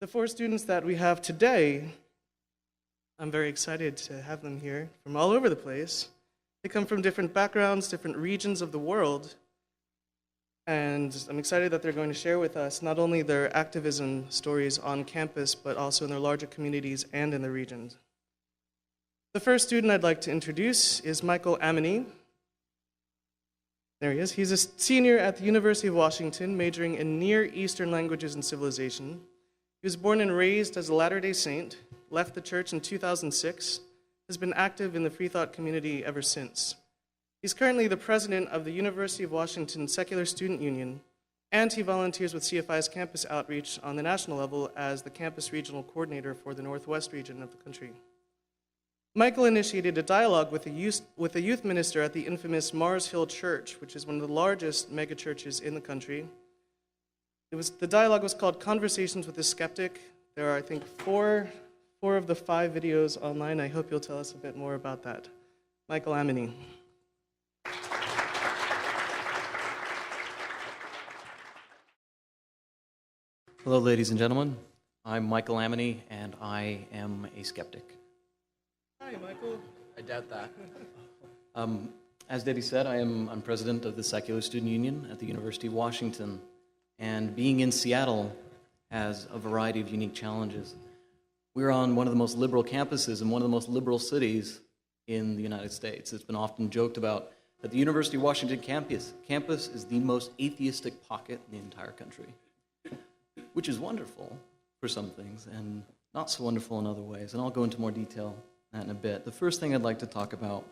The four students that we have today, I'm very excited to have them here from all over the place. They come from different backgrounds, different regions of the world, and I'm excited that they're going to share with us not only their activism stories on campus, but also in their larger communities and in the regions. The first student I'd like to introduce is Michael Amini. There he is. He's a senior at the University of Washington, majoring in Near Eastern Languages and Civilization. He was born and raised as a Latter-day Saint, left the church in 2006, has been active in the Freethought community ever since. He's currently the president of the University of Washington Secular Student Union, and he volunteers with CFI's campus outreach on the national level as the campus regional coordinator for the Northwest region of the country. Michael initiated a dialogue with a youth minister at the infamous Mars Hill Church, which is one of the largest megachurches in the country. The dialogue was called Conversations with a Skeptic. There are, I think, four of the 5 videos online. I hope you'll tell us a bit more about that. Michael Amini. Hello, ladies and gentlemen. I'm Michael Amini, and I am a skeptic. Hi, Michael. I doubt that. As Debbie said, I'm president of the Secular Student Union at the University of Washington, and being in Seattle has a variety of unique challenges. We're on one of the most liberal campuses in one of the most liberal cities in the United States. It's been often joked about that the University of Washington campus is the most atheistic pocket in the entire country, which is wonderful for some things and not so wonderful in other ways, and I'll go into more detail on that in a bit. The first thing I'd like to talk about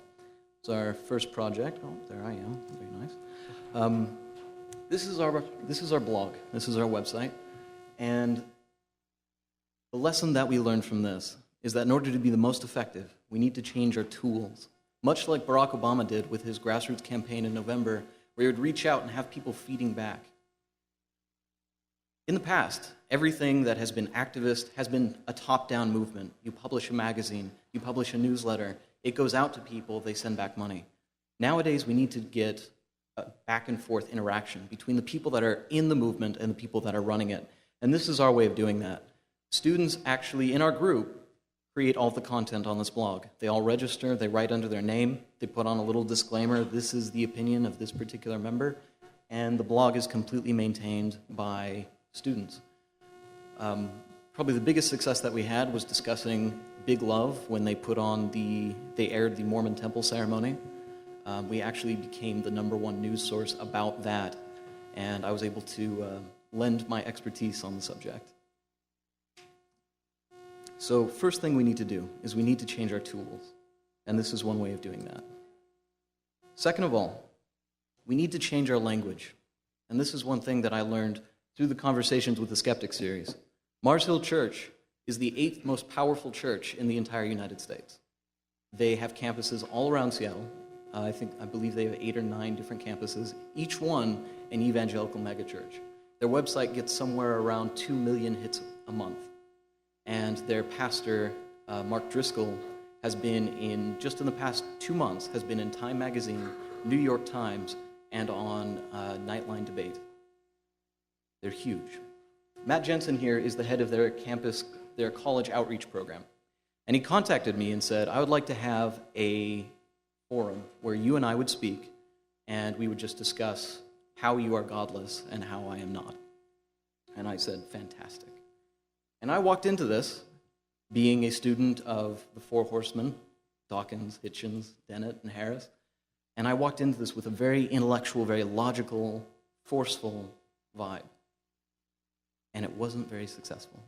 is our first project. Oh, there I am. Very nice. This is our blog. This is our website. And the lesson that we learned from this is that in order to be the most effective, we need to change our tools. Much like Barack Obama did with his grassroots campaign in November, where he would reach out and have people feeding back. In the past, everything that has been activist has been a top-down movement. You publish a magazine, you publish a newsletter, it goes out to people, they send back money. Nowadays, we need to get a back-and-forth interaction between the people that are in the movement and the people that are running it. And this is our way of doing that. Students actually, in our group, create all the content on this blog. They all register, they write under their name, they put on a little disclaimer, this is the opinion of this particular member, and the blog is completely maintained by students. Probably the biggest success that we had was discussing Big Love when they aired the Mormon Temple ceremony. We actually became the #1 news source about that, and I was able to lend my expertise on the subject. So first thing we need to do is we need to change our tools, and this is one way of doing that. Second of all, we need to change our language, and this is one thing that I learned through the Conversations with the Skeptic series. Mars Hill Church is the 8th most powerful church in the entire United States. They have campuses all around Seattle. I believe they have 8 or 9 different campuses, each one an evangelical megachurch. Their website gets somewhere around 2 million hits a month. And their pastor, Mark Driscoll, has been just in the past 2 months, has been in Time Magazine, New York Times, and on Nightline Debate. They're huge. Matt Jensen here is the head of their college outreach program. And he contacted me and said, I would like to have a forum where you and I would speak, and we would just discuss how you are godless and how I am not. And I said, fantastic. And I walked into this being a student of the 4 horsemen, Dawkins, Hitchens, Dennett, and Harris. And I walked into this with a very intellectual, very logical, forceful vibe. And it wasn't very successful.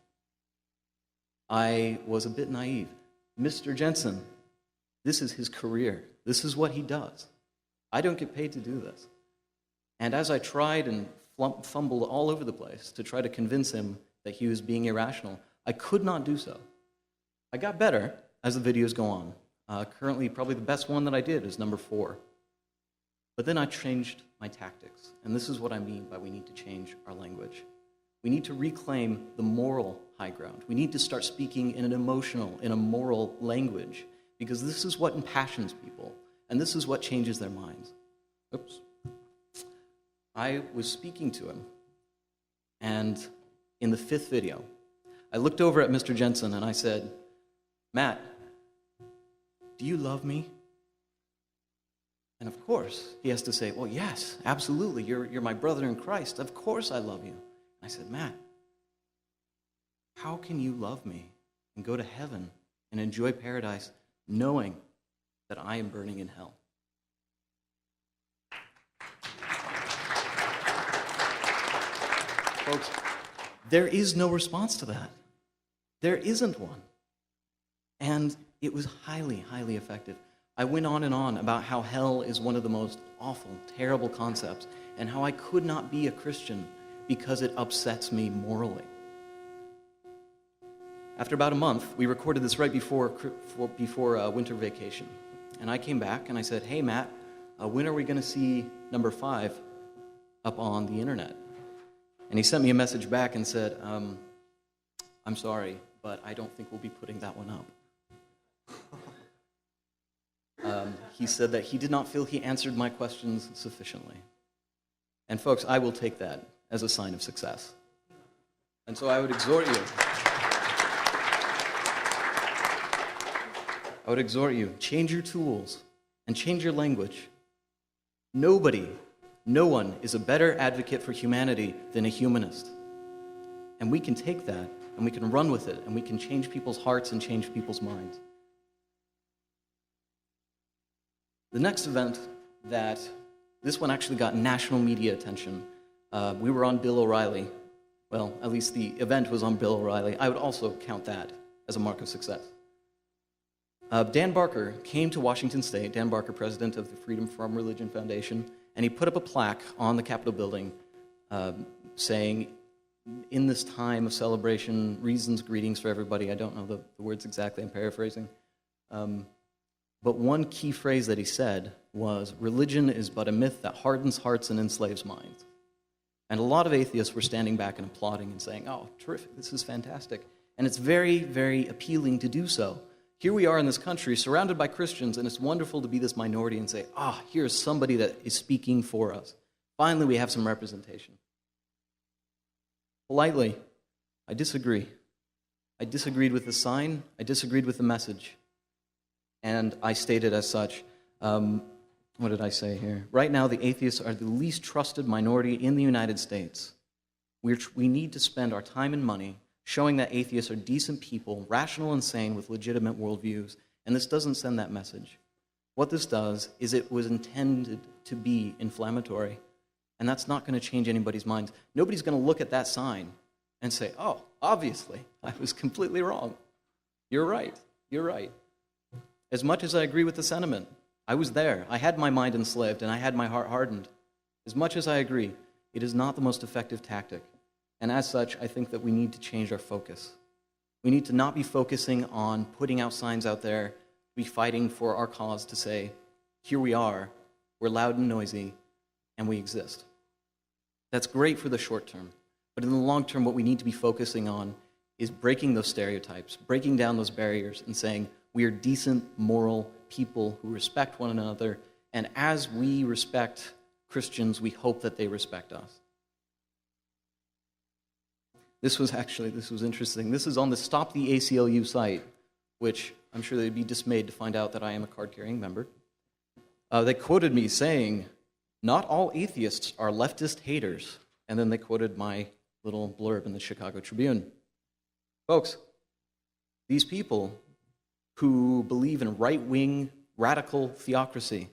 I was a bit naive. Mr. Jensen, this is his career. This is what he does. I don't get paid to do this. And as I tried and fumbled all over the place to try to convince him that he was being irrational, I could not do so. I got better as the videos go on. Currently, probably the best one that I did is number 4. But then I changed my tactics. And this is what I mean by we need to change our language. We need to reclaim the moral high ground. We need to start speaking in an emotional, in a moral language, because this is what impassions people, and this is what changes their minds. Oops. I was speaking to him, and in the 5th video, I looked over at Mr. Jensen and I said, Matt, do you love me? And of course, he has to say, well, yes, absolutely. You're my brother in Christ. Of course I love you. And I said, Matt, how can you love me and go to heaven and enjoy paradise knowing that I am burning in hell? Folks, there is no response to that. There isn't one. And it was highly, highly effective. I went on and on about how hell is one of the most awful, terrible concepts, and how I could not be a Christian because it upsets me morally. After about a month, we recorded this right before winter vacation. And I came back and I said, hey, Matt, when are we going to see number 5 up on the internet? And he sent me a message back and said, I'm sorry, but I don't think we'll be putting that one up. He said that he did not feel he answered my questions sufficiently. And folks, I will take that as a sign of success. And so I would exhort you, change your tools and change your language. No one is a better advocate for humanity than a humanist. And we can take that and we can run with it and we can change people's hearts and change people's minds. The next event this one actually got national media attention. We were on Bill O'Reilly. Well, at least the event was on Bill O'Reilly. I would also count that as a mark of success. Dan Barker came to Washington State, Dan Barker, president of the Freedom from Religion Foundation, and he put up a plaque on the Capitol building saying, in this time of celebration, reasons, greetings for everybody. I don't know the words exactly, I'm paraphrasing. But one key phrase that he said was, religion is but a myth that hardens hearts and enslaves minds. And a lot of atheists were standing back and applauding and saying, oh, terrific, this is fantastic. And it's very, very appealing to do so. Here we are in this country, surrounded by Christians, and it's wonderful to be this minority and say, here's somebody that is speaking for us. Finally, we have some representation. Politely, I disagree. I disagreed with the sign. I disagreed with the message. And I stated as such, what did I say here? Right now, the atheists are the least trusted minority in the United States. We need to spend our time and money showing that atheists are decent people, rational and sane with legitimate worldviews, and this doesn't send that message. What this does is it was intended to be inflammatory, and that's not going to change anybody's minds. Nobody's going to look at that sign and say, oh, obviously, I was completely wrong. You're right. As much as I agree with the sentiment, I was there. I had my mind enslaved, and I had my heart hardened. As much as I agree, it is not the most effective tactic. And as such, I think that we need to change our focus. We need to not be focusing on putting out signs out there, be fighting for our cause to say, here we are, we're loud and noisy, and we exist. That's great for the short term. But in the long term, what we need to be focusing on is breaking those stereotypes, breaking down those barriers, and saying, we are decent, moral people who respect one another, and as we respect Christians, we hope that they respect us. This was interesting. This is on the Stop the ACLU site, which I'm sure they'd be dismayed to find out that I am a card-carrying member. They quoted me saying, not all atheists are leftist haters. And then they quoted my little blurb in the Chicago Tribune. Folks, these people who believe in right-wing radical theocracy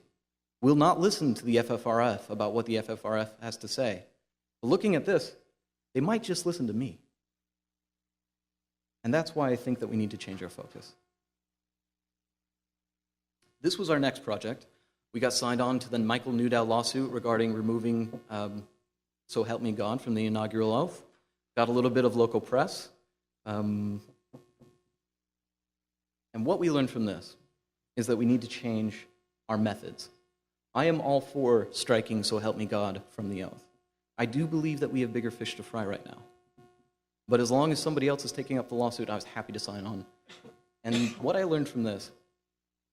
will not listen to the FFRF about what the FFRF has to say. But looking at this, they might just listen to me. And that's why I think that we need to change our focus. This was our next project. We got signed on to the Michael Newdow lawsuit regarding removing So Help Me God from the inaugural oath. Got a little bit of local press. And what we learned from this is that we need to change our methods. I am all for striking So Help Me God from the oath. I do believe that we have bigger fish to fry right now. But as long as somebody else is taking up the lawsuit, I was happy to sign on. And what I learned from this,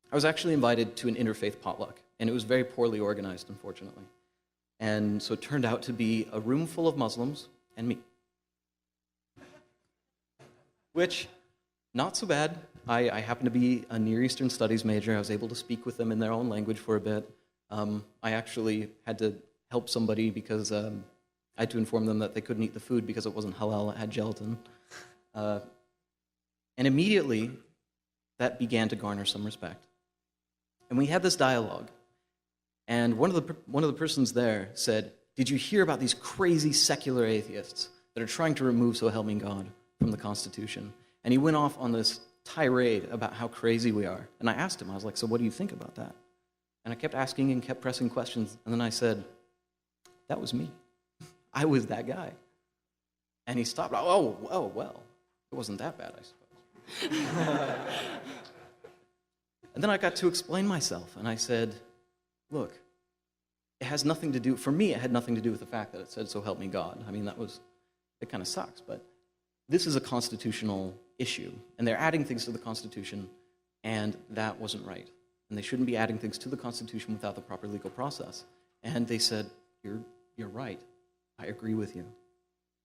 I was actually invited to an interfaith potluck, and it was very poorly organized, unfortunately. And so it turned out to be a room full of Muslims and me. which, not so bad. I happen to be a Near Eastern Studies major. I was able to speak with them in their own language for a bit. I actually had to help somebody because I had to inform them that they couldn't eat the food because it wasn't halal, it had gelatin. And immediately, that began to garner some respect. And we had this dialogue. And one of the persons there said, "Did you hear about these crazy secular atheists that are trying to remove So Help Me God from the Constitution?" And he went off on this tirade about how crazy we are. And I asked him, I was like, "So what do you think about that?" And I kept asking and kept pressing questions. And then I said, "That was me. I was that guy." And he stopped. Oh, well, it wasn't that bad, I suppose. And then I got to explain myself. And I said, "Look, it has nothing to do, for me, it had nothing to do with the fact that it said, 'So help me God.' I mean, it kind of sucks, but this is a constitutional issue, and they're adding things to the Constitution, and that wasn't right. And they shouldn't be adding things to the Constitution without the proper legal process." And they said, you're right. I agree with you.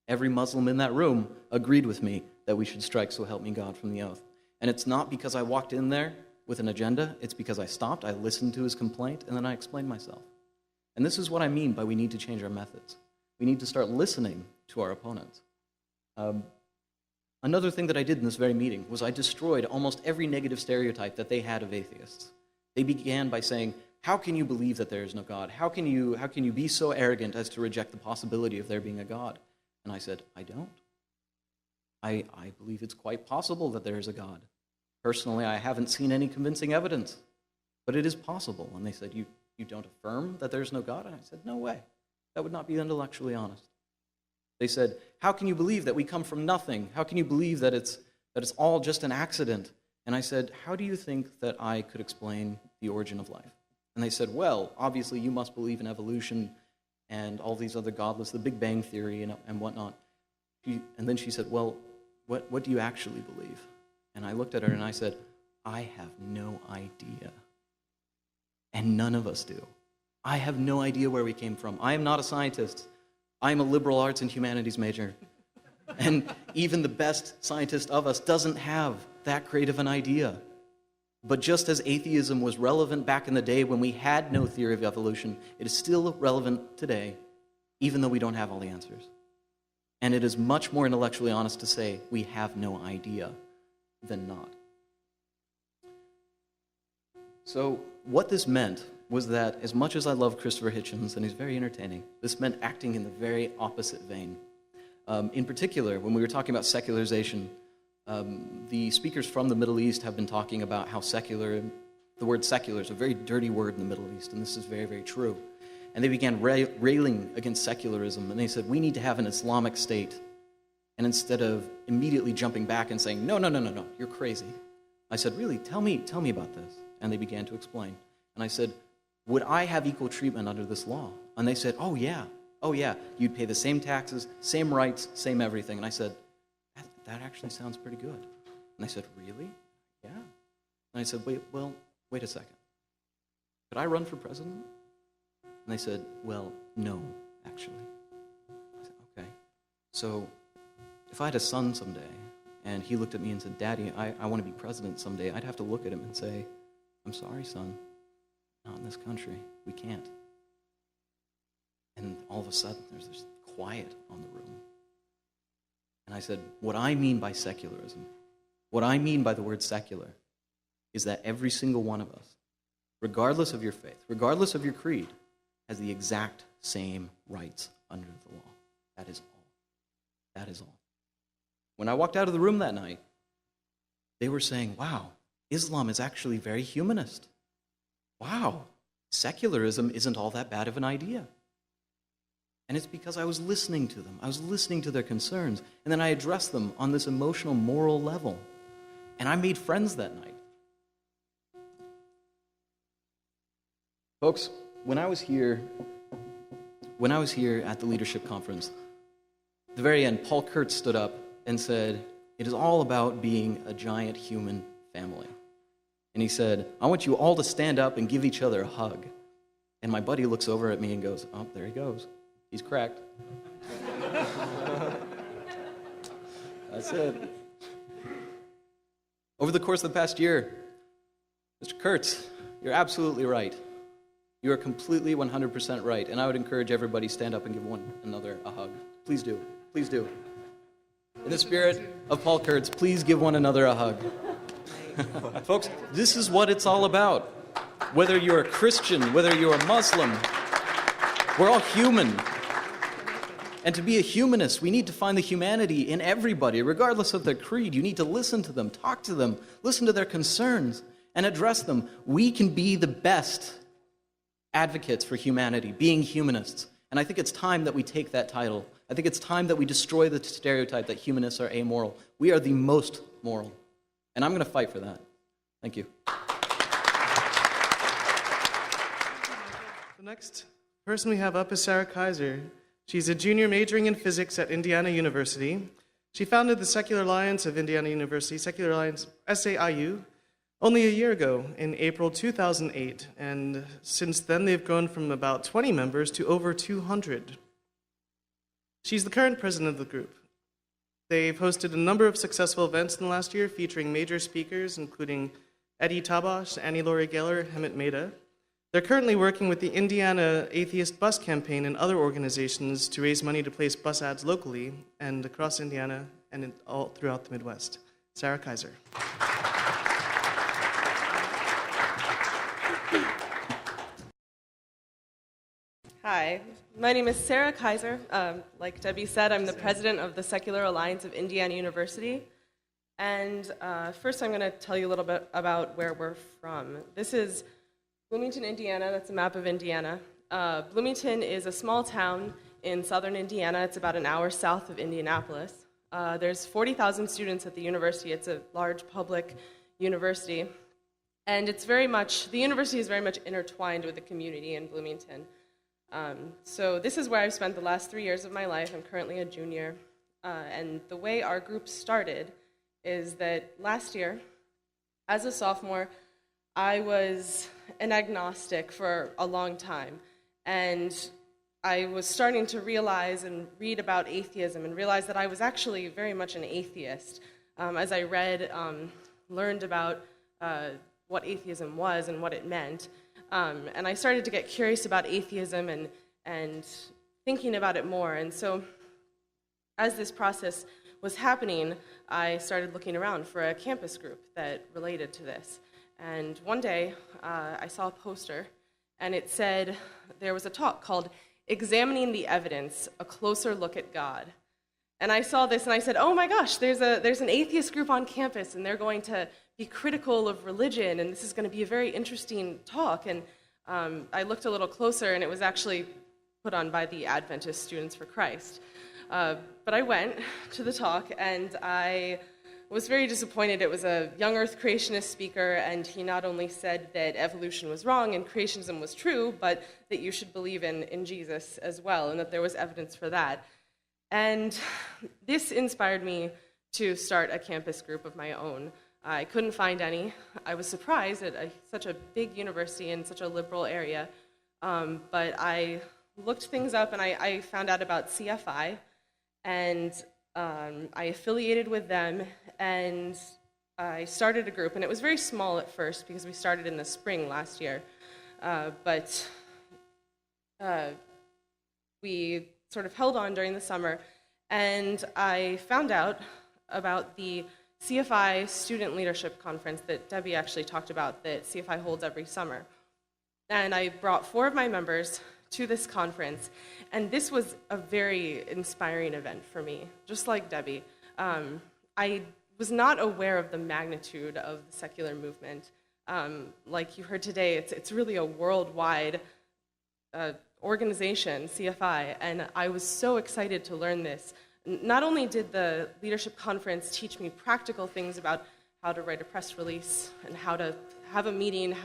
Every Muslim in that room agreed with me that we should strike "So help me God" from the oath. And it's not because I walked in there with an agenda, it's because I stopped, I listened to his complaint, and then I explained myself. And this is what I mean by we need to change our methods. We need to start listening to our opponents. Another thing that I did in this very meeting was I destroyed almost every negative stereotype that they had of atheists. They began by saying, "How can you believe that there is no God? How can you be so arrogant as to reject the possibility of there being a God?" And I said, "I don't. I believe it's quite possible that there is a God. Personally, I haven't seen any convincing evidence, but it is possible." And they said, you don't affirm that there's no God?" And I said, "No way. That would not be intellectually honest." They said, "How can you believe that we come from nothing? How can you believe that it's all just an accident?" And I said, "How do you think that I could explain the origin of life?" And they said, "Well, obviously you must believe in evolution and all these other godless, the Big Bang Theory and whatnot." And then she said, "Well, what do you actually believe?" And I looked at her and I said, "I have no idea. And none of us do. I have no idea where we came from. I am not a scientist. I'm a liberal arts and humanities major. And even the best scientist of us doesn't have that creative an idea. But just as atheism was relevant back in the day when we had no theory of evolution, it is still relevant today, even though we don't have all the answers. And it is much more intellectually honest to say we have no idea than not." So what this meant was that as much as I love Christopher Hitchens, and he's very entertaining, this meant acting in the very opposite vein. In particular, when we were talking about secularization, the speakers from the Middle East have been talking about how the word secular is a very dirty word in the Middle East, and this is very, very true. And they began railing against secularism, and they said, "We need to have an Islamic state." And instead of immediately jumping back and saying, no, you're crazy, I said, "Really, tell me about this." And they began to explain. And I said, "Would I have equal treatment under this law?" And they said, oh yeah, you'd pay the same taxes, same rights, same everything." And I said, that actually sounds pretty good. And they said, "Really?" "Yeah." And I said, wait a second. Could I run for president? And they said, "Well, no, actually." I said, "Okay. So if I had a son someday, and he looked at me and said, 'Daddy, I want to be president someday,' I'd have to look at him and say, 'I'm sorry, son, not in this country. We can't.'" And all of a sudden, there's this quiet on the room. And I said, what I mean by secularism, what I mean by the word secular, is that every single one of us, regardless of your faith, regardless of your creed, has the exact same rights under the law. That is all. That is all. When I walked out of the room that night, they were saying, "Wow, Islam is actually very humanist. Wow, secularism isn't all that bad of an idea." And it's because I was listening to them. I was listening to their concerns. And then I addressed them on this emotional, moral level. And I made friends that night. Folks, when I was here at the leadership conference, at the very end, Paul Kurtz stood up and said, "It is all about being a giant human family." And he said, "I want you all to stand up and give each other a hug." And my buddy looks over at me and goes, "Oh, there he goes. He's cracked." That's it. Over the course of the past year, Mr. Kurtz, you're absolutely right. You are completely 100% right, and I would encourage everybody stand up and give one another a hug. Please do. Please do. In the spirit of Paul Kurtz, please give one another a hug. Folks, this is what it's all about. Whether you're a Christian, whether you're a Muslim, we're all human. And to be a humanist, we need to find the humanity in everybody, regardless of their creed. You need to listen to them, talk to them, listen to their concerns, and address them. We can be the best advocates for humanity, being humanists. And I think it's time that we take that title. I think it's time that we destroy the stereotype that humanists are amoral. We are the most moral. And I'm going to fight for that. Thank you. The next person we have up is Sarah Kaiser. She's a junior majoring in physics at Indiana University. She founded the Secular Alliance of Indiana University, Secular Alliance SAIU, only a year ago in April 2008. And since then, they've grown from about 20 members to over 200. She's the current president of the group. They've hosted a number of successful events in the last year featuring major speakers, including Eddie Tabash, Annie Laurie Geller, Hemant Mehta. They're currently working with the Indiana Atheist Bus Campaign and other organizations to raise money to place bus ads locally and across Indiana and all throughout the Midwest. Sarah Kaiser. Hi, my name is Sarah Kaiser. Like Debbie said, I'm the president of the Secular Alliance of Indiana University. And first I'm going to tell you a little bit about where we're from. This is Bloomington, Indiana. That's a map of Indiana. Bloomington is a small town in southern Indiana. It's about an hour south of Indianapolis. There's 40,000 students at the university. It's a large public university. And the university is very much intertwined with the community in Bloomington. So this is where I've spent the last 3 years of my life. I'm currently a junior. And the way our group started is that last year, as a sophomore, I was an agnostic for a long time, and I was starting to realize and read about atheism and realize that I was actually very much an atheist. As I learned about what atheism was and what it meant, and I started to get curious about atheism and thinking about it more. And so as this process was happening, I started looking around for a campus group that related to this. And one day, I saw a poster, and it said there was a talk called Examining the Evidence, A Closer Look at God. And I saw this, and I said, oh my gosh, there's an atheist group on campus, and they're going to be critical of religion, and this is going to be a very interesting talk. And I looked a little closer, and it was actually put on by the Adventist Students for Christ. But I went to the talk, and I was very disappointed. It was a young earth creationist speaker, and he not only said that evolution was wrong and creationism was true, but that you should believe in Jesus as well, and that there was evidence for that. And this inspired me to start a campus group of my own. I couldn't find any. I was surprised at such a big university in such a liberal area, but I looked things up, and I found out about CFI, and I affiliated with them, and I started a group, and it was very small at first because we started in the spring last year, but we sort of held on during the summer, and I found out about the CFI Student Leadership Conference that Debbie actually talked about that CFI holds every summer. And I brought 4 of my members to this conference, and this was a very inspiring event for me, just like Debbie. I was not aware of the magnitude of the secular movement. Like you heard today, it's really a worldwide organization, CFI, and I was so excited to learn this. Not only did the leadership conference teach me practical things about how to write a press release and how to have a meeting,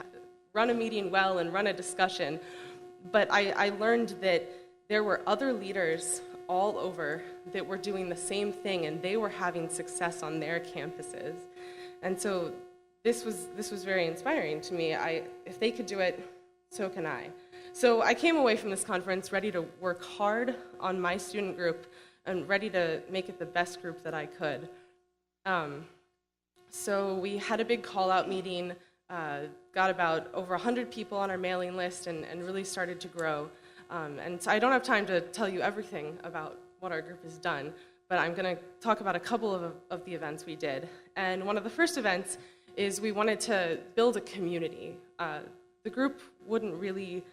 run a meeting well, and run a discussion, but I learned that there were other leaders all over that were doing the same thing, and they were having success on their campuses. And so this was very inspiring to me. If they could do it, so can I. So I came away from this conference ready to work hard on my student group and ready to make it the best group that I could. So we had a big call-out meeting, got about over 100 people on our mailing list, and really started to grow. And so I don't have time to tell you everything about what our group has done, but I'm going to talk about a couple of the events we did. And one of the first events is we wanted to build a community. The group wouldn't really,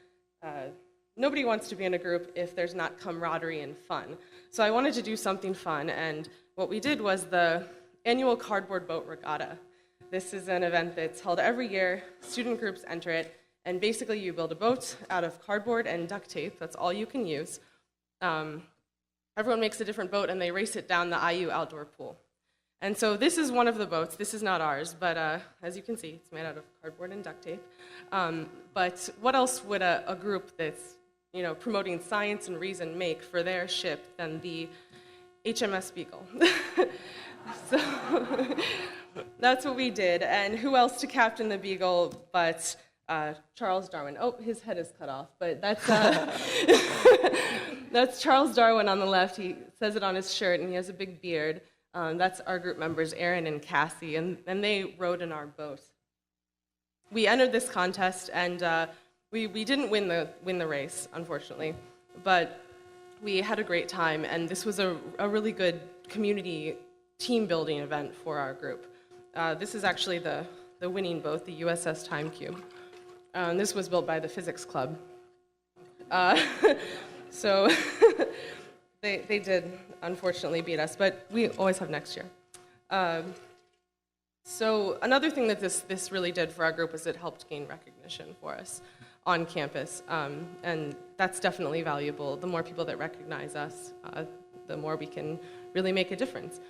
nobody wants to be in a group if there's not camaraderie and fun. So I wanted to do something fun, and what we did was the annual Cardboard Boat Regatta. This is an event that's held every year. Student groups enter it, and basically you build a boat out of cardboard and duct tape. That's all you can use. Everyone makes a different boat, and they race it down the IU outdoor pool. And so this is one of the boats. This is not ours, but as you can see, it's made out of cardboard and duct tape. But what else would a group that's promoting science and reason make for their ship than the HMS Beagle? So that's what we did. And who else to captain the Beagle but Charles Darwin? Oh, his head is cut off, but that's that's Charles Darwin on the left. He says it on his shirt, and he has a big beard. That's our group members, Aaron and Cassie, and they rowed in our boat. We entered this contest, and we didn't win the race, unfortunately, but we had a great time, and this was a really good community team-building event for our group. This is actually the winning boat, the USS Time Cube. This was built by the Physics Club. So they did, unfortunately, beat us, but we always have next year. So another thing that this really did for our group was it helped gain recognition for us on campus, and that's definitely valuable. The more people that recognize us, the more we can really make a difference.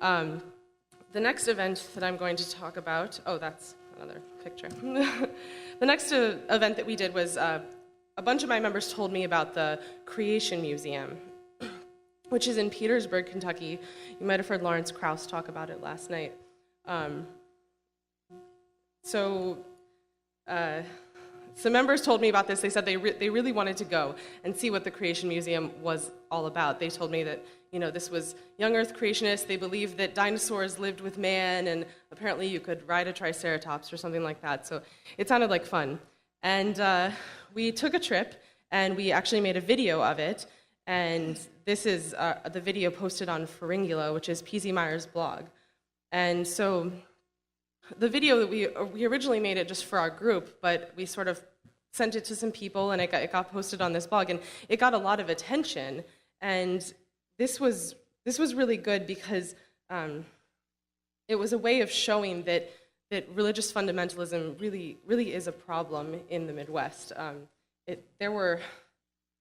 The next event that I'm going to talk about, oh, that's another picture. The next event that we did was a bunch of my members told me about the Creation Museum, which is in Petersburg, Kentucky. You might have heard Lawrence Krauss talk about it last night. Some members told me about this. They said they really wanted to go and see what the Creation Museum was all about. They told me that this was young Earth creationists. They believed that dinosaurs lived with man, and apparently you could ride a triceratops or something like that. So it sounded like fun. And we took a trip, and we actually made a video of it. And this is the video posted on Pharyngula, which is P.Z. Meyer's blog. And so the video that we originally made it just for our group, but we sort of sent it to some people, and it got posted on this blog, and it got a lot of attention. And this was really good because it was a way of showing that religious fundamentalism really is a problem in the Midwest.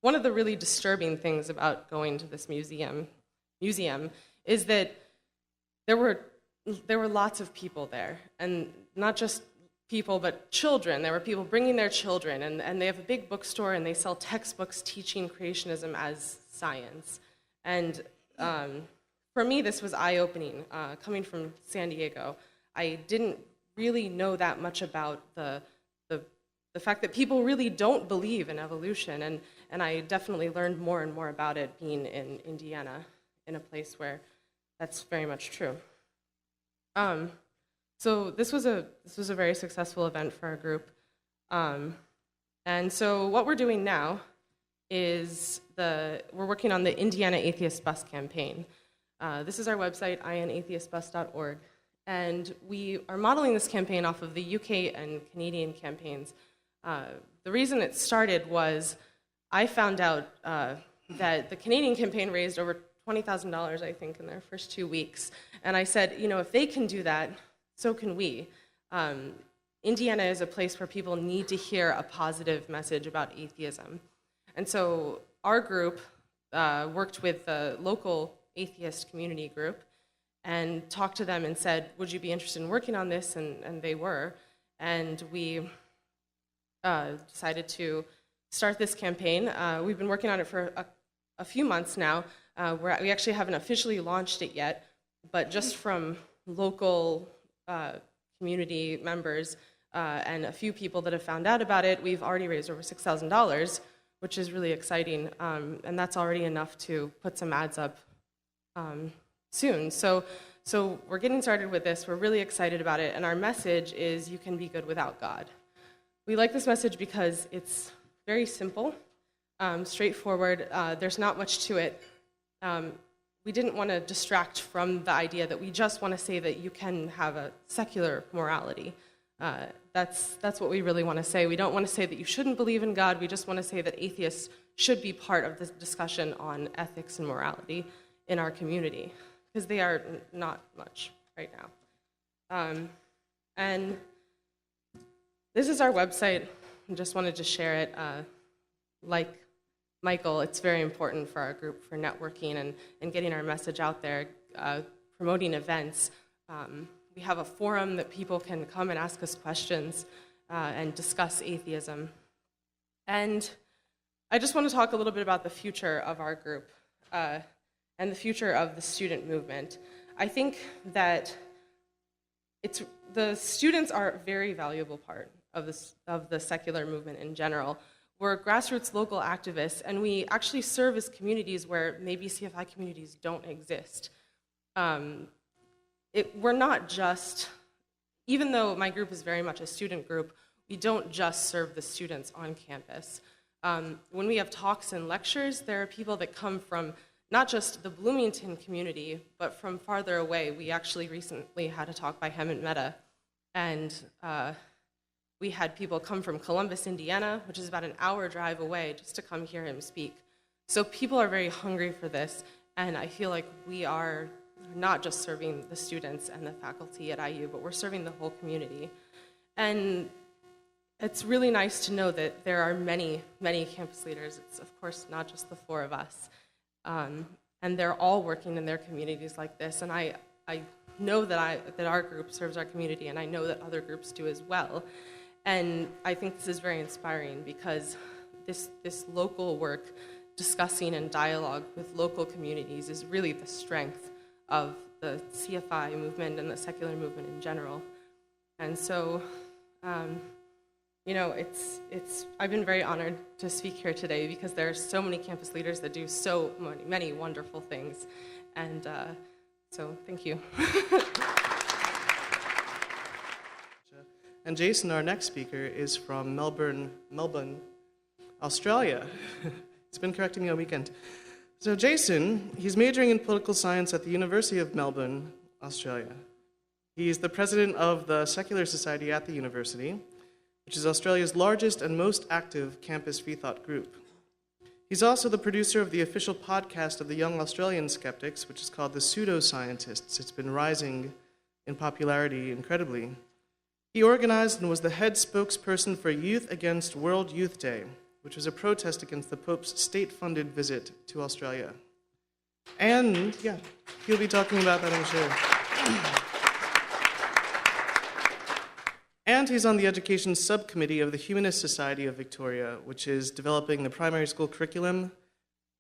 One of the really disturbing things about going to this museum is that there were lots of people there, and not just people, but children. There were people bringing their children, and they have a big bookstore, and they sell textbooks teaching creationism as science. And for me, this was eye-opening. Coming from San Diego, I didn't really know that much about the fact that people really don't believe in evolution, and I definitely learned more and more about it being in Indiana, in a place where that's very much true. So this was a very successful event for our group, and so what we're doing now is we're working on the Indiana Atheist Bus campaign. This is our website, inatheistbus.org, and we are modeling this campaign off of the UK and Canadian campaigns. The reason it started was I found out that the Canadian campaign raised over $20,000, I think, in their first 2 weeks. And I said, if they can do that, so can we. Indiana is a place where people need to hear a positive message about atheism. And so our group worked with the local atheist community group and talked to them and said, would you be interested in working on this? And they were. And we decided to start this campaign. We've been working on it for a few months now. We actually haven't officially launched it yet, but just from local community members and a few people that have found out about it, we've already raised over $6,000, which is really exciting, and that's already enough to put some ads up soon. So So we're getting started with this. We're really excited about it, and our message is you can be good without God. We like this message because it's very simple, straightforward. There's not much to it. We didn't want to distract from the idea that we just want to say that you can have a secular morality. That's what we really want to say. We don't want to say that you shouldn't believe in God. We just want to say that atheists should be part of this discussion on ethics and morality in our community, because they are not much right now. And this is our website. I just wanted to share it. Like Michael, it's very important for our group for networking and getting our message out there, promoting events. We have a forum that people can come and ask us questions and discuss atheism. And I just want to talk a little bit about the future of our group and the future of the student movement. I think that the students are a very valuable part of the secular movement in general. We're grassroots local activists, and we actually serve as communities where maybe CFI communities don't exist. We're not just, even though my group is very much a student group, we don't just serve the students on campus. When we have talks and lectures, there are people that come from not just the Bloomington community, but from farther away. We actually recently had a talk by Hemant Mehta, and we had people come from Columbus, Indiana, which is about an hour drive away, just to come hear him speak. So people are very hungry for this, and I feel like we are not just serving the students and the faculty at IU, but we're serving the whole community. And it's really nice to know that there are many, many campus leaders. It's, of course, not just the four of us. And they're all working in their communities like this. And I know that our group serves our community, and I know that other groups do as well. And I think this is very inspiring, because this local work, discussing and dialogue with local communities, is really the strength of the CFI movement and the secular movement in general. And so, I've been very honored to speak here today, because there are so many campus leaders that do so many wonderful things. And so thank you. And Jason, our next speaker, is from Melbourne, Australia. He's been correcting me all weekend. So Jason, he's majoring in political science at the University of Melbourne, Australia. He's the president of the Secular Society at the university, which is Australia's largest and most active campus Freethought group. He's also the producer of the official podcast of the Young Australian Skeptics, which is called The Pseudoscientists. It's been rising in popularity incredibly. He organized and was the head spokesperson for Youth Against World Youth Day, which was a protest against the Pope's state-funded visit to Australia. And, yeah, he'll be talking about that, I'm sure. And he's on the education subcommittee of the Humanist Society of Victoria, which is developing the primary school curriculum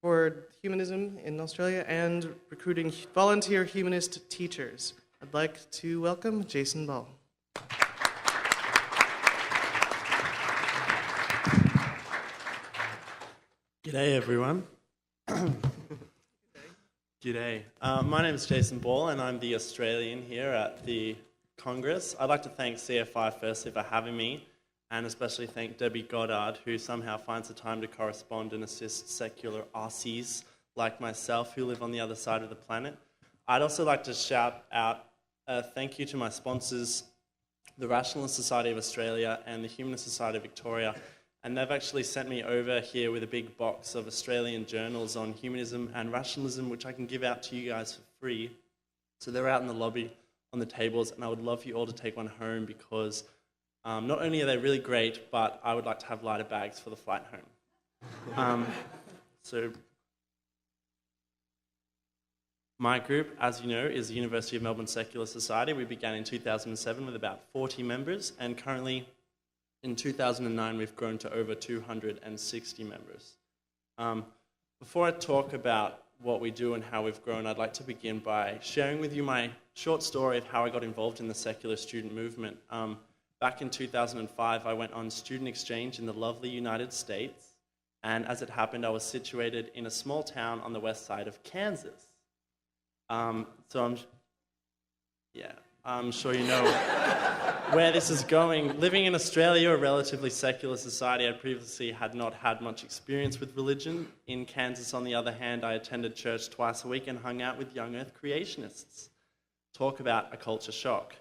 for humanism in Australia and recruiting volunteer humanist teachers. I'd like to welcome Jason Ball. G'day, everyone. G'day. My name is Jason Ball, and I'm the Australian here at the Congress. I'd like to thank CFI firstly for having me, and especially thank Debbie Goddard, who somehow finds the time to correspond and assist secular Aussies like myself who live on the other side of the planet. I'd also like to shout out a thank you to my sponsors, the Rationalist Society of Australia and the Humanist Society of Victoria. And they've actually sent me over here with a big box of Australian journals on humanism and rationalism, which I can give out to you guys for free. So they're out in the lobby on the tables, and I would love for you all to take one home, because not only are they really great, but I would like to have lighter bags for the flight home. So my group, as you know, is the University of Melbourne Secular Society. We began in 2007 with about 40 members, and currently in 2009, we've grown to over 260 members. Before I talk about what we do and how we've grown, I'd like to begin by sharing with you my short story of how I got involved in the secular student movement. Back in 2005, I went on student exchange in the lovely United States, and as it happened, I was situated in a small town on the west side of Kansas. So Yeah, I'm sure you know where this is going. Living in Australia, a relatively secular society, I previously had not had much experience with religion. In Kansas, on the other hand, I attended church twice a week and hung out with young earth creationists. Talk about a culture shock.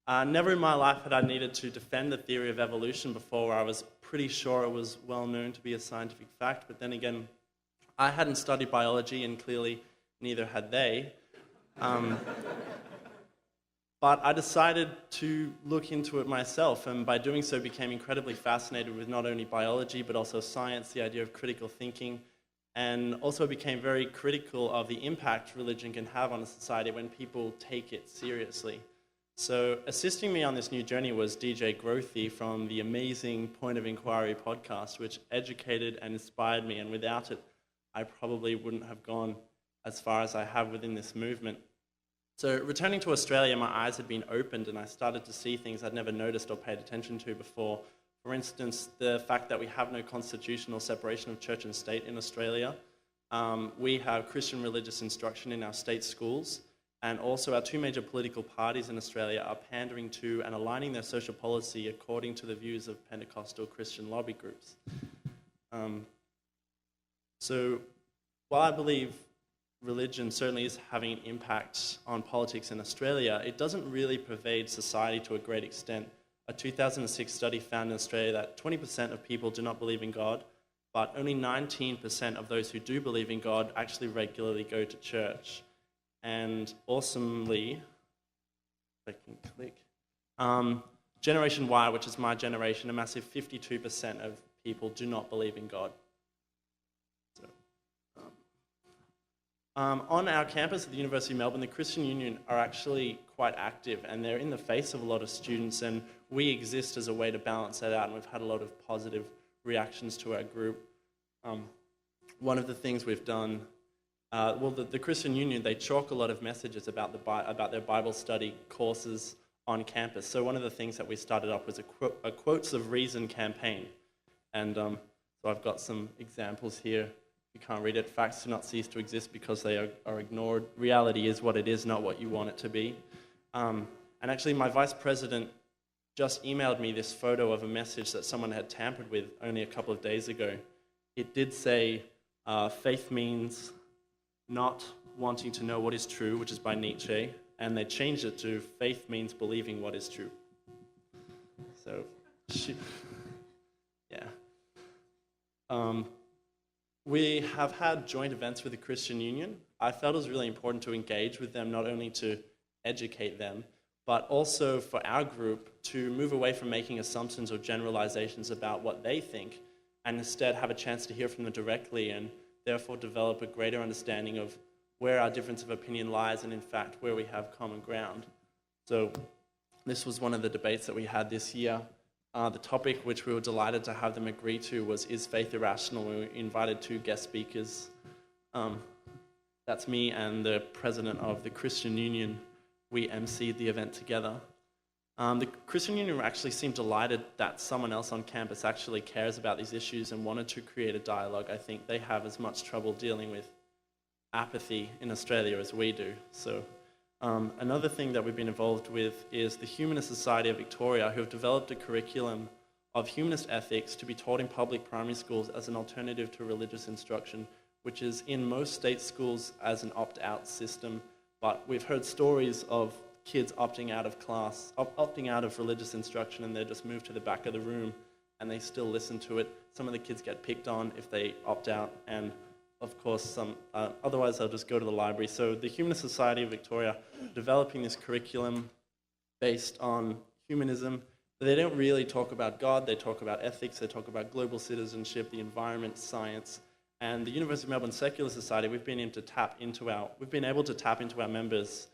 Never in my life had I needed to defend the theory of evolution before, where I was pretty sure it was well known to be a scientific fact, but then again, I hadn't studied biology, and clearly neither had they. But I decided to look into it myself, and by doing so became incredibly fascinated with not only biology, but also science, the idea of critical thinking, and also became very critical of the impact religion can have on a society when people take it seriously. So assisting me on this new journey was DJ Grothy from the amazing Point of Inquiry podcast, which educated and inspired me, and without it, I probably wouldn't have gone as far as I have within this movement. So returning to Australia, my eyes had been opened and I started to see things I'd never noticed or paid attention to before. For instance, the fact that we have no constitutional separation of church and state in Australia. We have Christian religious instruction in our state schools, and also our two major political parties in Australia are pandering to and aligning their social policy according to the views of Pentecostal Christian lobby groups. So while I believe religion certainly is having an impact on politics in Australia, it doesn't really pervade society to a great extent. A 2006 study found in Australia that 20% of people do not believe in God, but only 19% of those who do believe in God actually regularly go to church. And awesomely, if I can click, Generation Y, which is my generation, a massive 52% of people do not believe in God. On our campus at the University of Melbourne, the Christian Union are actually quite active, and they're in the face of a lot of students, and we exist as a way to balance that out, and we've had a lot of positive reactions to our group. One of the things we've done, the Christian Union, they chalk a lot of messages about their Bible study courses on campus. So one of the things that we started up was a Quotes of Reason campaign, and so I've got some examples here. You can't read it. Facts do not cease to exist because they are ignored. Reality is what it is, not what you want it to be. And actually, my vice president just emailed me this photo of a message that someone had tampered with only a couple of days ago. It did say, faith means not wanting to know what is true, which is by Nietzsche, and they changed it to faith means believing what is true. So, yeah. We have had joint events with the Christian Union. I felt it was really important to engage with them, not only to educate them, but also for our group to move away from making assumptions or generalizations about what they think, and instead have a chance to hear from them directly and therefore develop a greater understanding of where our difference of opinion lies and, in fact, where we have common ground. So this was one of the debates that we had this year. The topic, which we were delighted to have them agree to, was, is faith irrational? We invited two guest speakers. That's me and the president of the Christian Union. We emceed the event together. The Christian Union actually seemed delighted that someone else on campus actually cares about these issues and wanted to create a dialogue. I think they have as much trouble dealing with apathy in Australia as we do. So another thing that we've been involved with is the Humanist Society of Victoria, who have developed a curriculum of humanist ethics to be taught in public primary schools as an alternative to religious instruction, which is in most state schools as an opt-out system. But we've heard stories of kids opting out of class, opting out of religious instruction, and they're just moved to the back of the room and they still listen to it. Some of the kids get picked on if they opt out, and of course, otherwise they'll just go to the library. So the Humanist Society of Victoria developing this curriculum based on humanism. They don't really talk about God, they talk about ethics, they talk about global citizenship, the environment, science. And the University of Melbourne Secular Society, we've been able to tap into our members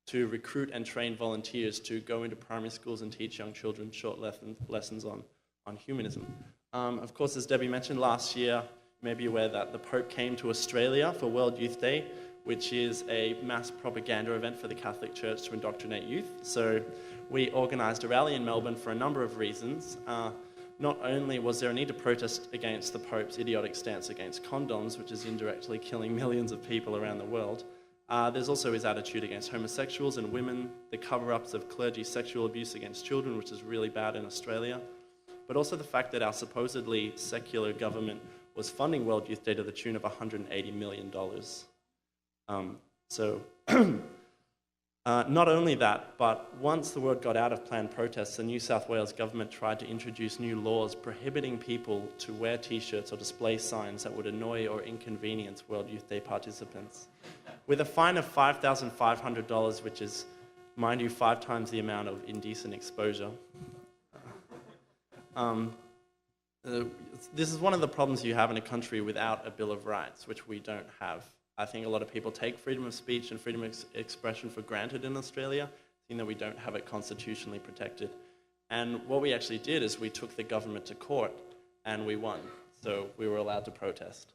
to recruit and train volunteers to go into primary schools and teach young children short lessons on humanism. Of course, as Debbie mentioned, last year, you may be aware that the Pope came to Australia for World Youth Day, which is a mass propaganda event for the Catholic Church to indoctrinate youth. So we organised a rally in Melbourne for a number of reasons. Not only was there a need to protest against the Pope's idiotic stance against condoms, which is indirectly killing millions of people around the world, There's also his attitude against homosexuals and women, the cover-ups of clergy sexual abuse against children, which is really bad in Australia, but also the fact that our supposedly secular government was funding World Youth Day to the tune of $180 million. Not only that, but once the word got out of planned protests, the New South Wales government tried to introduce new laws prohibiting people to wear t-shirts or display signs that would annoy or inconvenience World Youth Day participants. With a fine of $5,500, which is, mind you, 5 times the amount of indecent exposure. This is one of the problems you have in a country without a Bill of Rights, which we don't have. I think a lot of people take freedom of speech and freedom of expression for granted in Australia, seeing that we don't have it constitutionally protected. And what we actually did is we took the government to court, and we won. So we were allowed to protest.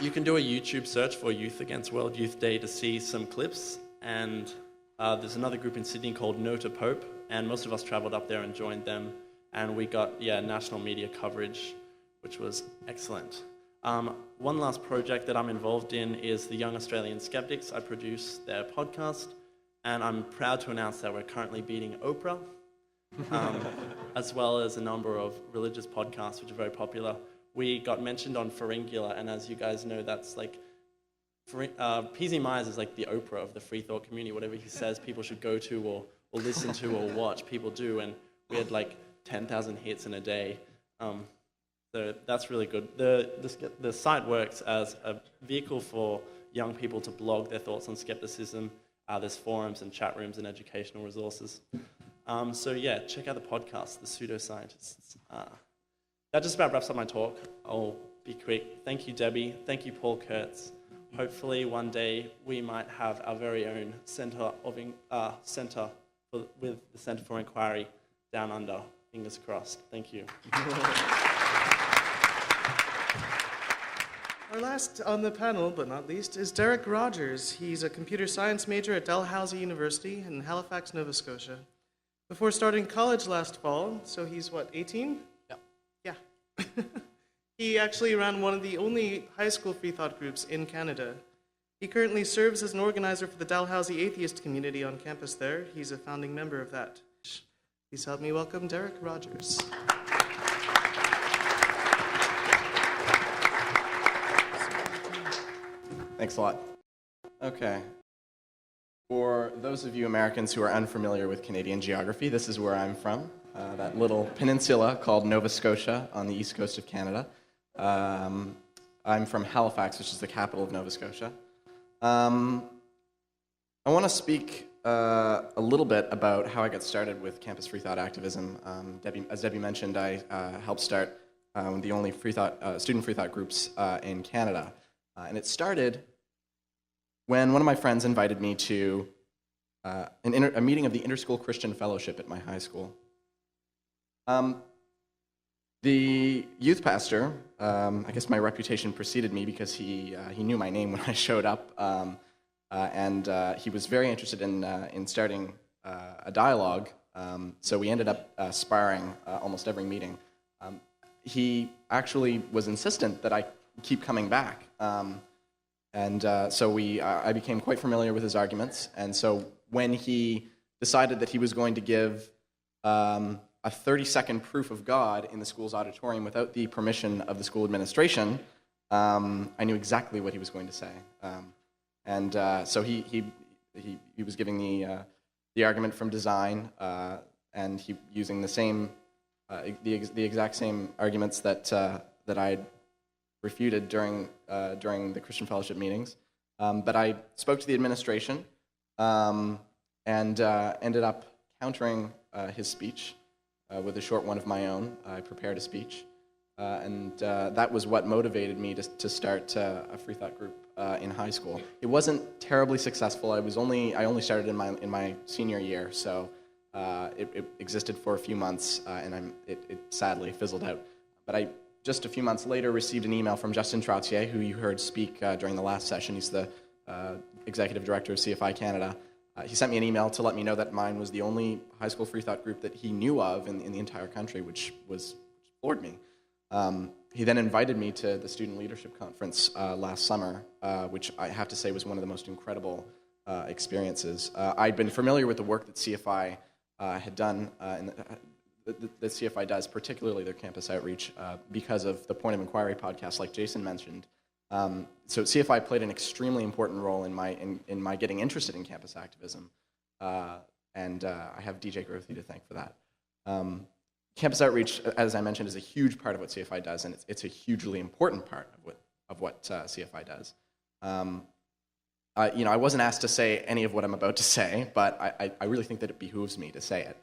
You can do a YouTube search for Youth Against World Youth Day to see some clips, and there's another group in Sydney called No to Pope, and most of us travelled up there and joined them, and we got national media coverage, which was excellent. One last project that I'm involved in is the Young Australian Skeptics. I produce their podcast, and I'm proud to announce that we're currently beating Oprah, as well as a number of religious podcasts which are very popular. We got mentioned on Pharyngula, and as you guys know, that's like, PZ Myers is like the Oprah of the Freethought community. Whatever he says, people should go to or listen to or watch. People do, and we had like 10,000 hits in a day. So that's really good. The site works as a vehicle for young people to blog their thoughts on skepticism. There's forums and chat rooms and educational resources. So yeah, check out the podcast, The Pseudoscientists. That just about wraps up my talk. I'll be quick. Thank you, Debbie. Thank you, Paul Kurtz. Hopefully one day we might have our very own centre with the Centre for Inquiry down under. Fingers crossed. Thank you. Our last on the panel, but not least, is Derek Rogers. He's a computer science major at Dalhousie University in Halifax, Nova Scotia. Before starting college last fall, so he's what, 18? Yeah. He actually ran one of the only high school freethought groups in Canada. He currently serves as an organizer for the Dalhousie atheist community on campus there. He's a founding member of that. Please help me welcome Derek Rogers. Thanks a lot. Okay. For those of you Americans who are unfamiliar with Canadian geography, this is where I'm from, that little peninsula called Nova Scotia on the east coast of Canada. I'm from Halifax, which is the capital of Nova Scotia. I want to speak a little bit about how I got started with campus freethought activism. As Debbie mentioned, I helped start the only student freethought groups in Canada. And it started when one of my friends invited me to a meeting of the Interschool Christian Fellowship at my high school. The youth pastor, I guess my reputation preceded me because he knew my name when I showed up, and he was very interested in starting a dialogue, so we ended up sparring almost every meeting. He actually was insistent that I keep coming back, and so I became quite familiar with his arguments, and so when he decided that he was going to give a 30-second proof of God in the school's auditorium without the permission of the school administration, I knew exactly what he was going to say. So he was giving the argument from design, and he using the exact same arguments that I refuted during the Christian Fellowship meetings. But I spoke to the administration and ended up countering his speech with a short one of my own. I prepared a speech, and that was what motivated me to start a freethought group in high school. It wasn't terribly successful. I only started in my senior year, so it existed for a few months, and it sadly fizzled out. But just a few months later, received an email from Justin Trottier, who you heard speak during the last session. He's the executive director of CFI Canada. He sent me an email to let me know that mine was the only high school freethought group that he knew of in the entire country, which floored me. He then invited me to the Student Leadership Conference last summer, which I have to say was one of the most incredible experiences. I'd been familiar with the work that CFI had done, and that CFI does, particularly their campus outreach, because of the Point of Inquiry podcast, like Jason mentioned. So CFI played an extremely important role in my getting interested in campus activism, and I have DJ Grothy to thank for that. Campus outreach, as I mentioned, is a huge part of what CFI does, and it's a hugely important part of what CFI does. I wasn't asked to say any of what I'm about to say, but I really think that it behooves me to say it.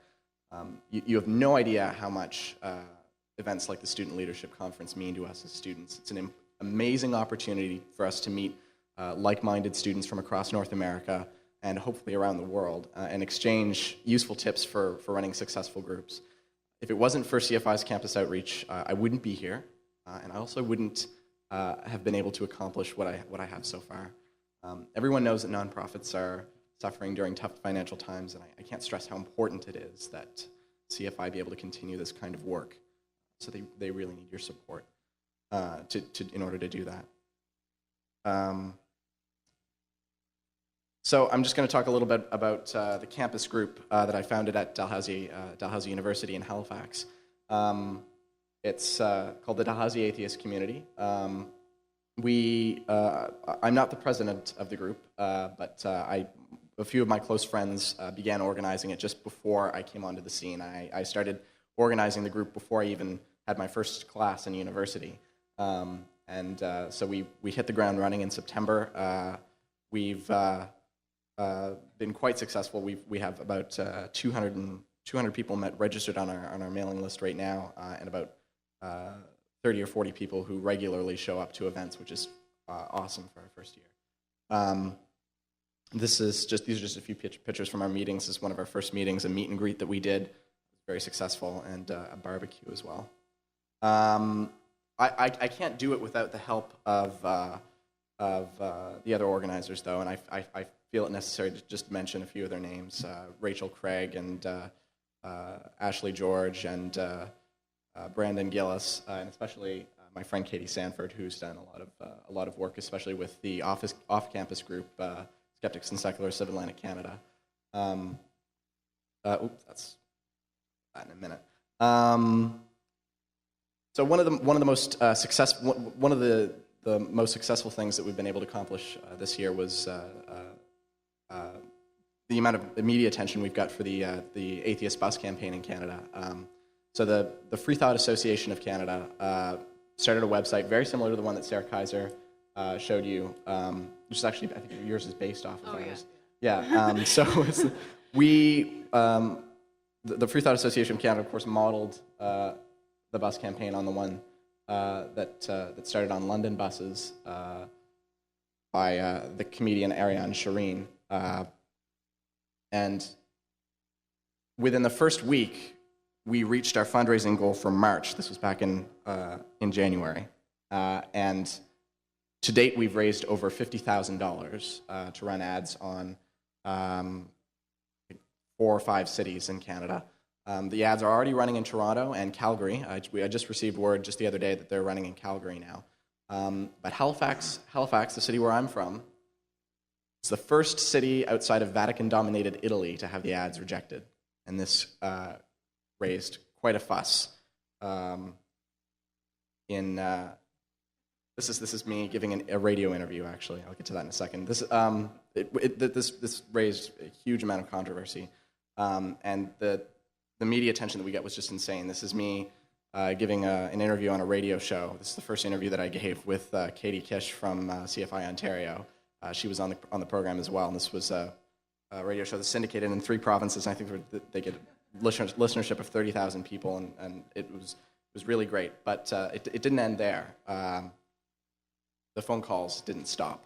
You have no idea how much events like the Student Leadership Conference mean to us as students. It's an amazing opportunity for us to meet like-minded students from across North America and hopefully around the world, and exchange useful tips for running successful groups. If it wasn't for CFI's campus outreach, I wouldn't be here, and I also wouldn't have been able to accomplish what I have so far. Everyone knows that nonprofits are suffering during tough financial times, and I can't stress how important it is that CFI be able to continue this kind of work. So they really need your support in order to do that. So I'm just going to talk a little bit about the campus group that I founded at Dalhousie University in Halifax. It's called the Dalhousie Atheist Community. I'm not the president of the group, but a few of my close friends began organizing it just before I came onto the scene. I started organizing the group before I even had my first class in university. So we hit the ground running in September. We've been quite successful. We have about 200 people registered on our mailing list right now, and about 30 or 40 people who regularly show up to events, which is awesome for our first year. These are just a few pictures from our meetings. This is one of our first meetings, a meet and greet that we did, very successful, and a barbecue as well. I can't do it without the help of the other organizers, though, and I feel it necessary to just mention a few of their names: Rachel Craig and Ashley George and Brandon Gillis, and especially my friend Katie Sanford, who's done a lot of work, especially with the off-campus group Skeptics and Secularists of Atlantic Canada. That's that in a minute. So one of the most most successful things that we've been able to accomplish this year was the amount of media attention we've got for the atheist bus campaign in Canada. So the Freethought Association of Canada started a website very similar to the one that Sarah Kaiser showed you, which is actually, I think yours is based off of ours. Yeah. So the Freethought Association of Canada, of course, modeled the bus campaign on the one that started on London buses by the comedian Ariane Shireen. And within the first week, we reached our fundraising goal for March. This was back in January. And to date, we've raised over $50,000 to run ads on 4 or 5 cities in Canada. The ads are already running in Toronto and Calgary. I just received word just the other day that they're running in Calgary now. But Halifax, the city where I'm from, is the first city outside of Vatican-dominated Italy to have the ads rejected. And this raised quite a fuss. This is me giving a radio interview, actually. I'll get to that in a second. This raised a huge amount of controversy. And the media attention that we got was just insane. This is me giving an interview on a radio show. This is the first interview that I gave with Katie Kish from CFI Ontario. She was on the program as well, and this was a radio show that's syndicated in 3 provinces. And I think they get a listenership of 30,000 people, and it was really great. But it didn't end there. The phone calls didn't stop.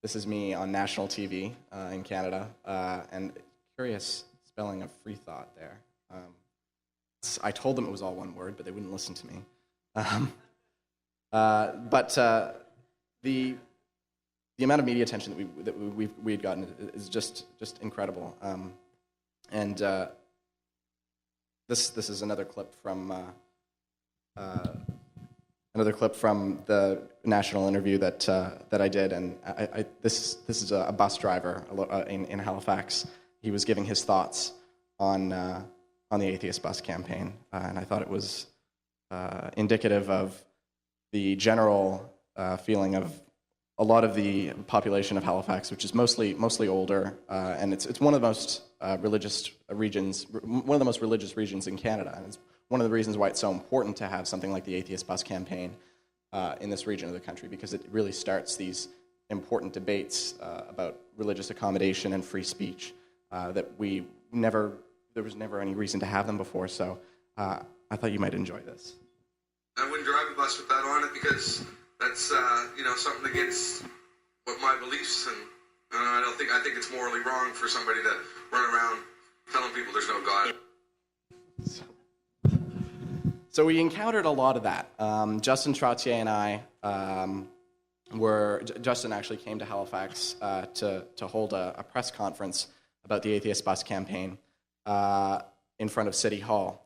This is me on national TV in Canada, and curious spelling of Freethought there. I told them it was all one word, but they wouldn't listen to me. The amount of media attention that we had gotten is just incredible. This is another clip from another clip from the national interview that I did, and this is a bus driver in Halifax. He was giving his thoughts on the atheist bus campaign, and I thought it was indicative of the general feeling of a lot of the population of Halifax, which is mostly older, and it's one of the most religious regions, one of the most religious regions in Canada, and it's one of the reasons why it's so important to have something like the atheist bus campaign in this region of the country, because it really starts these important debates about religious accommodation and free speech that there was never any reason to have them before. So I thought you might enjoy this. I wouldn't drive a bus with that on it because that's something against what my beliefs, and I think it's morally wrong for somebody to run around telling people there's no God. So we encountered a lot of that. Justin Trottier and I Justin actually came to Halifax to hold a press conference about the atheist bus campaign in front of City Hall.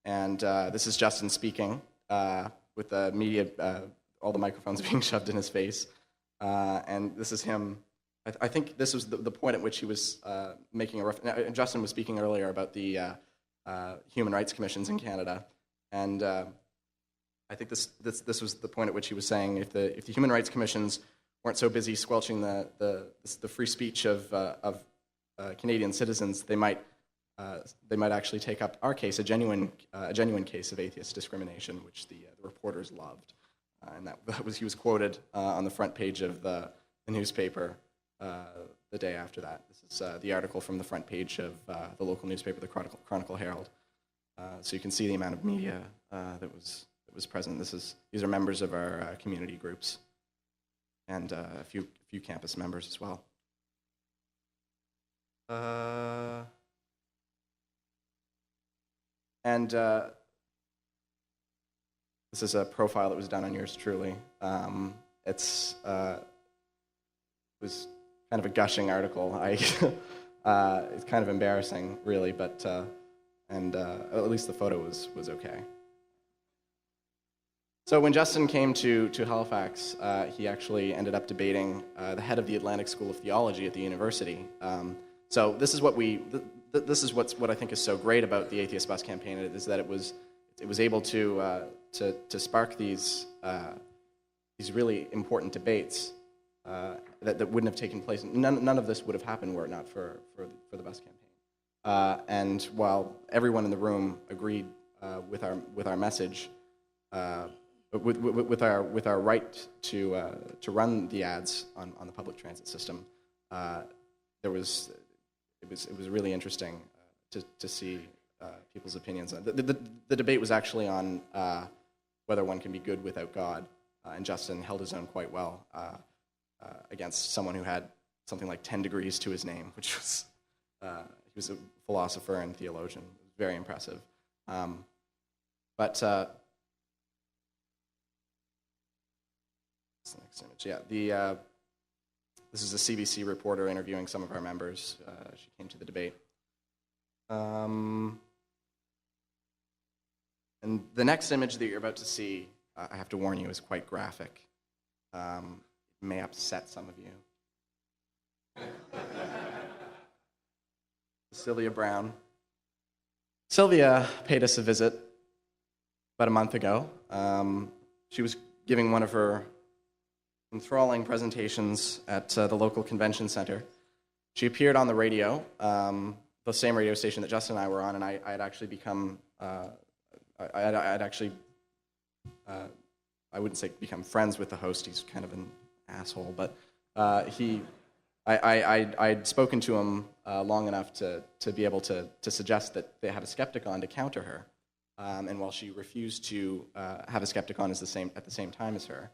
And this is Justin speaking with the media, all the microphones being shoved in his face. And this is him. I think this was the point at which he was making a reference. Justin was speaking earlier about the human rights commissions in Canada. And I think this was the point at which he was saying if the human rights commissions weren't so busy squelching the free speech of Canadian citizens, they might actually take up our case, a genuine case of atheist discrimination, which the reporters loved, and he was quoted on the front page of the newspaper the day after that. This is the article from the front page of the local newspaper, the Chronicle Herald. So you can see the amount of media that was present. These are members of our community groups, and a few campus members as well. And this is a profile that was done on yours truly. It was kind of a gushing article. It's kind of embarrassing, really, but at least the photo was okay. So when Justin came to Halifax, he actually ended up debating the head of the Atlantic School of Theology at the university. So this is what I think is so great about the Atheist Bus campaign, is that it was able to spark these really important debates that wouldn't have taken place. None of this would have happened were it not for the bus campaign. And while everyone in the room agreed with our message, with our right to run the ads on the public transit system, it was really interesting to see people's opinions. The debate was actually on whether one can be good without God, and Justin held his own quite well against someone who had something like 10 degrees to his name, which was he was a philosopher and theologian. It was very impressive. What's the next image? Yeah, this is a CBC reporter interviewing some of our members. She came to the debate. And the next image that you're about to see, I have to warn you, is quite graphic. It may upset some of you. Sylvia Brown. Sylvia paid us a visit about a month ago. She was giving one of her enthralling presentations at the local convention center. She appeared on the radio, the same radio station that Justin and I were on, and I had actually become, I wouldn't say become friends with the host. He's kind of an asshole, but I'd spoken to him long enough to be able to suggest that they had a skeptic on to counter her. And while she refused to have a skeptic on at the same time as her,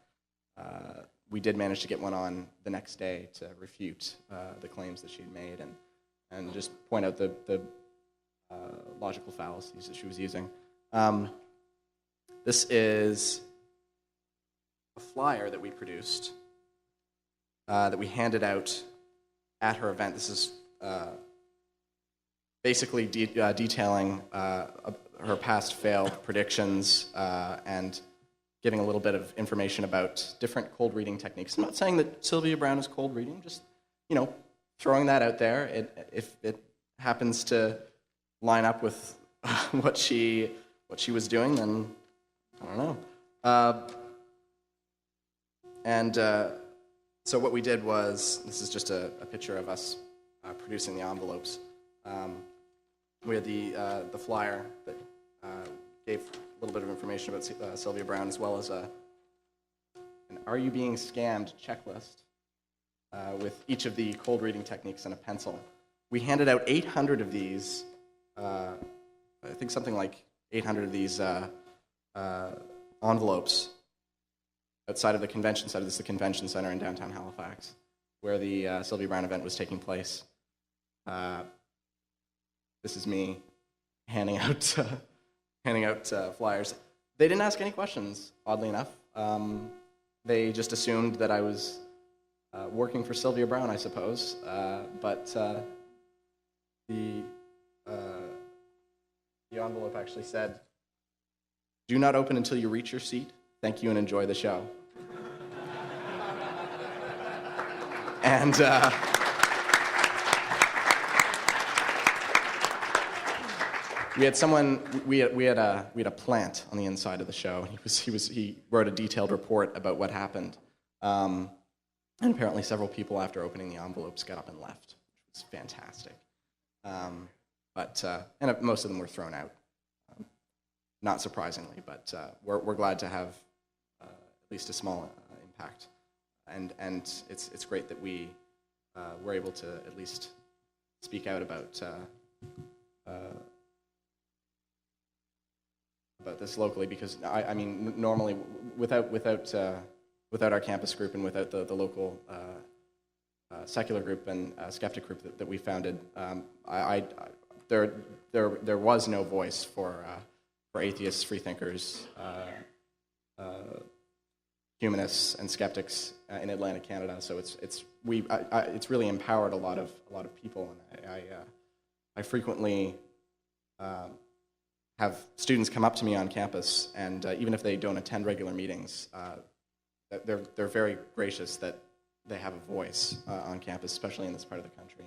we did manage to get one on the next day to refute the claims that she'd made and just point out the logical fallacies that she was using. This is a flyer that we produced that we handed out at her event. This is basically detailing her past failed predictions and giving a little bit of information about different cold reading techniques. I'm not saying that Sylvia Browne is cold reading, just, throwing that out there. If it happens to line up with what she was doing, then I don't know. So what we did was, this is just a picture of us producing the envelopes. We had the flyer that gave a little bit of information about Sylvia Browne, as well as an "Are you being scammed?" checklist with each of the cold reading techniques and a pencil. We handed out 800 of these. I think something like 800 of these envelopes outside of the convention center. This is the convention center in downtown Halifax, where the Sylvia Browne event was taking place. This is me handing out flyers. They didn't ask any questions, oddly enough. They just assumed that I was working for Sylvia Browne, I suppose. But the envelope actually said, "Do not open until you reach your seat. Thank you and enjoy the show." And we had a plant on the inside of the show. He wrote a detailed report about what happened. And apparently several people after opening the envelopes got up and left, which was fantastic. And most of them were thrown out, not surprisingly, but we're glad to have at least a small impact. And it's great that we were able to at least speak out about this locally, because I mean normally without our campus group and without the local secular group and skeptic group that we founded, there was no voice for atheists, freethinkers, humanists, and skeptics in Atlantic Canada. So it's really empowered a lot of people, and I frequently have students come up to me on campus, and even if they don't attend regular meetings, they're very gracious that they have a voice on campus, especially in this part of the country,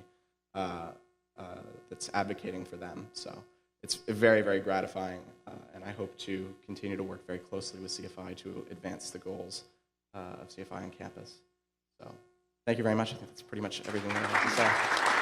that's advocating for them. So it's very, very gratifying, and I hope to continue to work very closely with CFI to advance the goals of CFI on campus. So thank you very much. I think that's pretty much everything that I have to say.